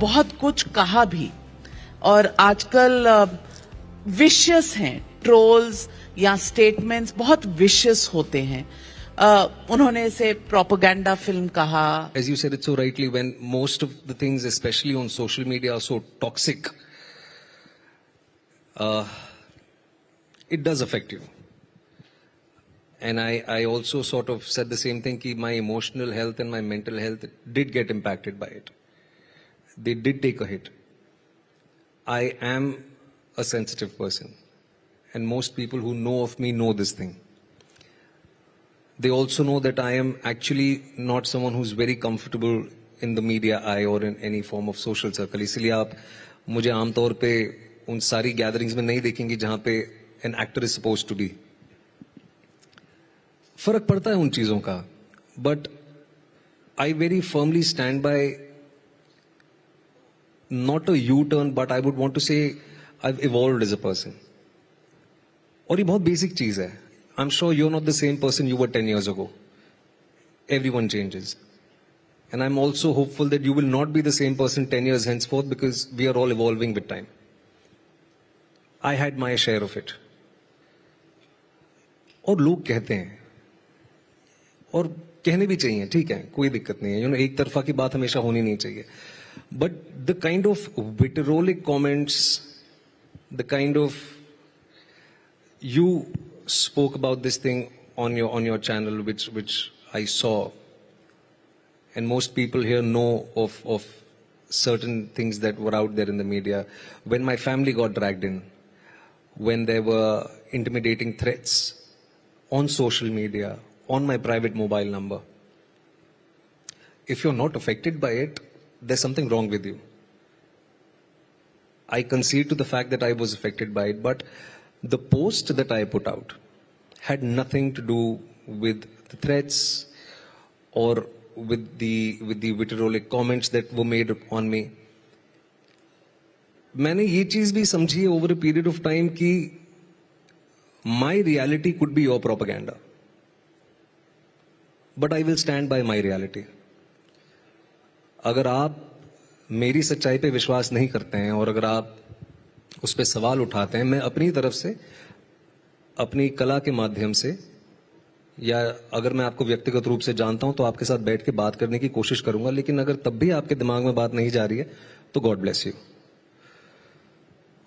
बहुत कुछ कहा भी, और आजकल विशियस हैं ट्रोल्स या स्टेटमेंट्स, बहुत विशियस होते हैं. उन्होंने इसे प्रोपेगेंडा फिल्म कहा. As you said it so rightly, when most of the things, especially on social media, are so toxic, it does affect you. And I also sort of said the same thing, that my emotional health and my mental health did get impacted by it. They did take a hit. I am a sensitive person. And most people who know of me know this thing. They also know that I am actually not someone who's very comfortable in the media eye or in any form of social circle. इसलिए आप मुझे आमतौर पे उन सारी gatherings में नहीं देखेंगे जहां पे an actor is supposed to be. फर्क पड़ता है उन चीजों का, but I very firmly stand by not a U-turn, but I would want to say I've evolved as a person. और ये बहुत बेसिक चीज है. I'm sure you're not the same person you were 10 years ago. Everyone changes. And I'm also hopeful that you will not be the same person 10 years henceforth, because we are all evolving with time. I had my share of it. और लोग कहते हैं, और कहने भी चाहिए, ठीक है, कोई दिक्कत नहीं है. एक तरफा की बात हमेशा होनी नहीं चाहिए. But the kind of vitriolic comments, the kind of, you spoke about this thing on your channel, which I saw, and most people here know of certain things that were out there in the media. When my family got dragged in, when there were intimidating threats on social media, on my private mobile number, if you're not affected by it, there's something wrong with you. I concede to the fact that I was affected by it, but the post that I put out had nothing to do with the threats or with the vitriolic comments that were made on me. मैंने ये चीज भी समझी है over a period of time कि my reality could be your propaganda, but I will stand by my reality. अगर आप मेरी सच्चाई पे विश्वास नहीं करते हैं और अगर आप उस पे सवाल उठाते हैं, मैं अपनी तरफ से, अपनी कला के माध्यम से, या अगर मैं आपको व्यक्तिगत रूप से जानता हूं तो आपके साथ बैठ के बात करने की कोशिश करूंगा. लेकिन अगर तब भी आपके दिमाग में बात नहीं जा रही है तो गॉड ब्लेस यू.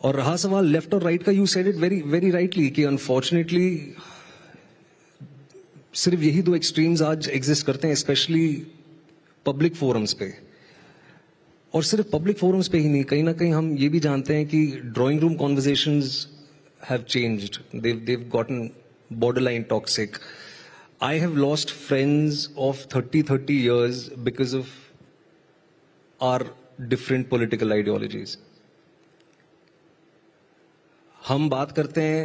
और रहा सवाल लेफ्ट और राइट का, you said it very very rightly कि अनफॉर्चुनेटली सिर्फ यही दो एक्सट्रीम्स आज एग्जिस्ट करते हैं, स्पेशली पब्लिक फोरम्स पे. और सिर्फ पब्लिक फोरम्स पे ही नहीं, कहीं ना कहीं हम ये भी जानते हैं कि drawing room conversations have changed. They've gotten borderline toxic. I have lost friends of 30 years because of our different political ideologies. हम बात करते हैं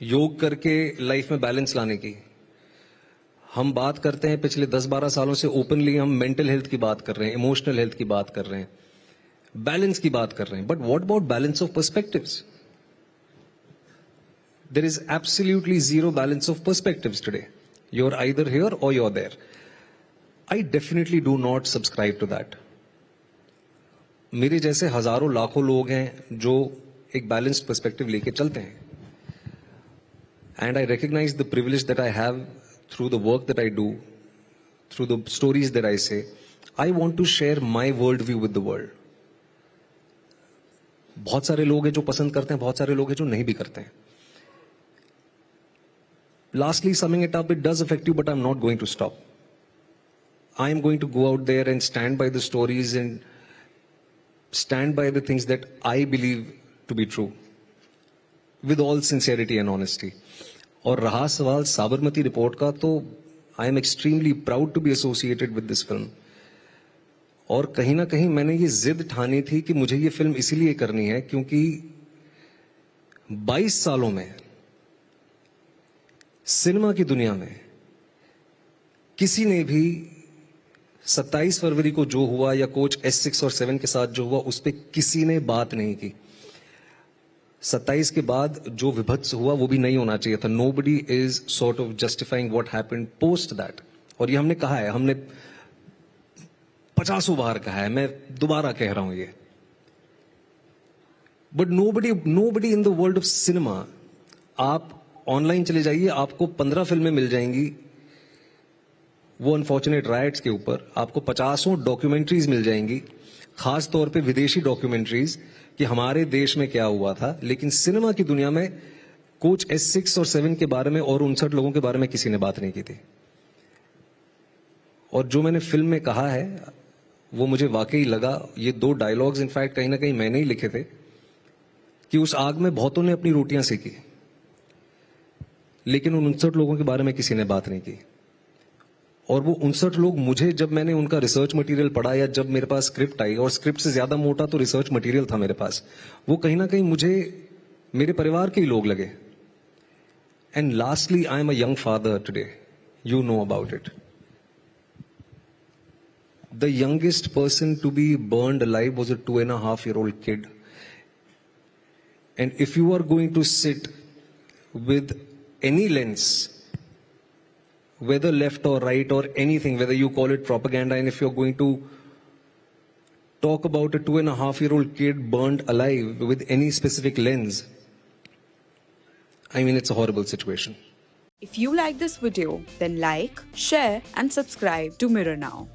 योग करके लाइफ में बैलेंस लाने की. हम बात करते हैं पिछले 10-12 सालों से ओपनली हम मेंटल हेल्थ की बात कर रहे हैं, इमोशनल हेल्थ की बात कर रहे हैं, बैलेंस की बात कर रहे हैं. But what about balance of perspectives? There is absolutely zero balance of perspectives today. You're either here or you're there. I definitely do not subscribe to that. मेरे जैसे हजारों लाखों लोग हैं जो एक balanced perspective लेके चलते हैं. And I recognize the privilege that I have through the work that I do, through the stories that I say. I want to share my worldview with the world. बहुत सारे लोग हैं जो पसंद करते हैं, बहुत सारे लोग हैं जो नहीं भी करते हैं. Lastly, summing it up, it does affect you, but I'm not going to stop. I am going to go out there and stand by the stories and stand by the things that I believe to be true, with all sincerity and honesty. और रहा सवाल Sabarmati report का, तो I am extremely proud to be associated with this film. और कहीं ना कहीं मैंने ये जिद ठानी थी कि मुझे ये फिल्म इसीलिए करनी है क्योंकि 22 सालों में सिनेमा की दुनिया में किसी ने भी 27 फरवरी को जो हुआ या कोच S6 और 7 के साथ जो हुआ उस पर किसी ने बात नहीं की. 27 के बाद जो विभत्स हुआ वो भी नहीं होना चाहिए था. Nobody is sort of justifying what happened post that. और ये हमने कहा है, हमने 50 बार कहा है, मैं दोबारा कह रहा हूं ये। But nobody in the world of cinema, आप ऑनलाइन चले जाइए, आपको 15 फिल्में मिल जाएंगी वो अनफॉर्चुनेट राइट्स के ऊपर, आपको 50 डॉक्यूमेंट्रीज मिल जाएंगी, खास तौर पे विदेशी डॉक्यूमेंट्रीज कि हमारे देश में क्या हुआ था। लेकिन सिनेमा की दुनिया में कोच S6 और 7 के बारे में और 59 लोगों के बारे में किसी ने बात नहीं की थी। और जो मैंने फिल्म में कहा है वो मुझे वाकई लगा, ये 2 डायलॉग्स इनफैक्ट कहीं ना कहीं मैंने ही लिखे थे, कि उस आग में बहुतों ने अपनी रोटियां सेकी, लेकिन उन 59 लोगों के बारे में किसी ने बात नहीं की। और वो 59 लोग मुझे, जब मैंने उनका रिसर्च मटेरियल पढ़ा या जब मेरे पास स्क्रिप्ट आई, और स्क्रिप्ट से ज्यादा मोटा तो रिसर्च मटेरियल था मेरे पास, वो कहीं ना कहीं मुझे मेरे परिवार के ही लोग लगे। And lastly, I am a young father today, you know about it. The youngest person to be burned alive was a 2.5-year-old kid. And if you are going to sit with any lens, whether left or right or anything, whether you call it propaganda, and if you're going to talk about a 2.5-year-old kid burned alive with any specific lens, I mean, it's a horrible situation. If you like this video, then like, share and subscribe to Mirror Now.